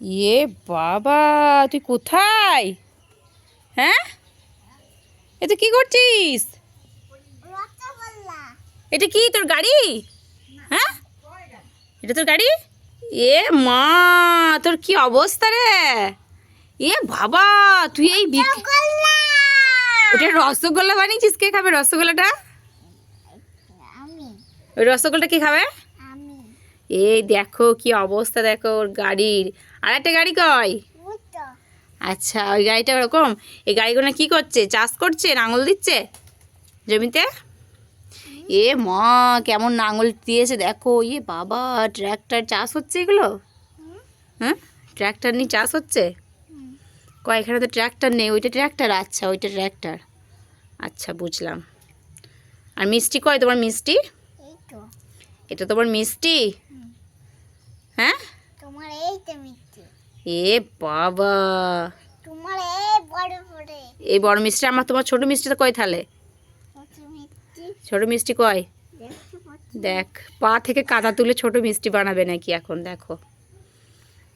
এ বাবা, তুই কোথায়? হ্যাঁ, এ তুই কি করছিস? এটা কি তোর গাড়ি? হ্যাঁ, এটা তোর গাড়ি? এ মা, তোর কি অবস্থা রে? এ বাবা, তুই এই ওটা রসগোল্লা বানিয়েছিস? কে খাবে রসগোল্লাটা? ওই রসগোল্লাটা কে খাবে? এই দেখো কি অবস্থা, দেখো ওর গাড়ির। আর একটা গাড়ি কই? আচ্ছা, ওই গাড়িটা ওরকম। এই গাড়িগুলো কি করছে? চাষ করছে, নাঙল দিচ্ছে জমিতে। এ মা, কেমন নাঙল দিয়েছে দেখো। এ বাবা, ট্র্যাক্টর চাষ হচ্ছে এগুলো? হ্যাঁ, ট্র্যাক্টর নিয়ে চাষ হচ্ছে। এখানে তো ট্র্যাক্টর নেই। ওইটা ট্র্যাক্টর? আচ্ছা, ওইটা ট্র্যাক্টর। আচ্ছা, বুঝলাম। আর মিষ্টি কই তোমার? মিষ্টি এটা তোমার মিষ্টি? হ্যাঁ, এ বাবা, এই বড় মিষ্টি আমার। তোমার ছোট মিষ্টিটা কই তাহলে? ছোট মিষ্টি কই? দেখ, পা থেকে কাদা তুলে ছোট মিষ্টি বানাবে নাকি এখন? দেখো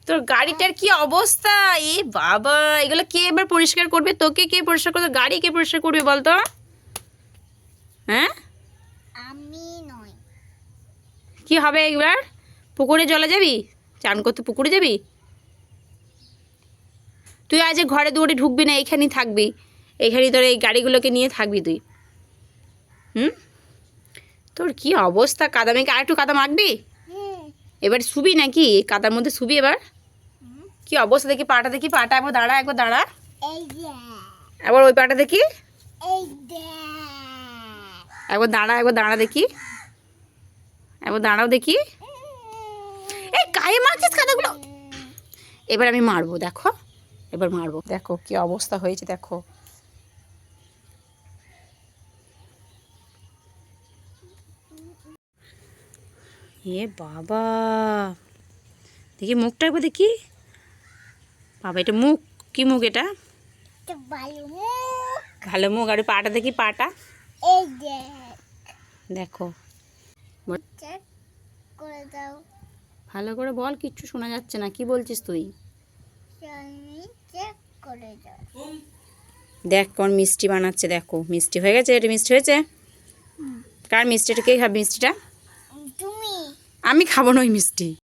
তোর গাড়িটার কি অবস্থা। এ বাবা, এগুলো কে এবার পরিষ্কার করবে? তোকে কে পরিষ্কার করবে? গাড়ি কে পরিষ্কার করবে বলতো? হ্যাঁ, আমি নয়। কি হবে এবার? পুকুরে জলে যাবি? চান করতে পুকুরে যাবি? তুই আজ ঘরে দুয়ারে ঢুকবি না, এইখানেই থাকবি। এইখানেই তোর এই গাড়িগুলোকে নিয়ে থাকবি তুই। তোর কি অবস্থা, কাদা মেঘে। আর একটু কাদা মাখবি? এবার শুবি নাকি কাদার মধ্যে? শুবি এবার? কি অবস্থা দেখি, পাটা দেখি, পাটা একবার দাঁড়া, একবার দাঁড়া। একবার ওই পাটা দেখি, একবার দাঁড়া, একবার দাঁড়া দেখি, একবার দাঁড়াও দেখি। এই গায়ে মারছিস কাদাগুলো। এবার আমি মারবো, দেখো, এবার মারবো। দেখো কি অবস্থা হয়েছে, দেখো। এ বাবা, দেখি মুখটা একবার দেখি। বাবা, এটা মুখ? কি মুখ এটা? ভালো মুখ। আর পাটা দেখি, পাটা দেখো। ভালো করে বল, কিচ্ছু শোনা যাচ্ছে না। কি বলছিস তুই? দেখ কোন মিষ্টি বানাচ্ছে, দেখো। মিষ্টি হয়ে গেছে? এটা মিষ্টি হয়েছে? কার মিষ্টি? এটা কে খাবে মিষ্টিটা? তুমি। আমি খাবো না ওই মিষ্টি।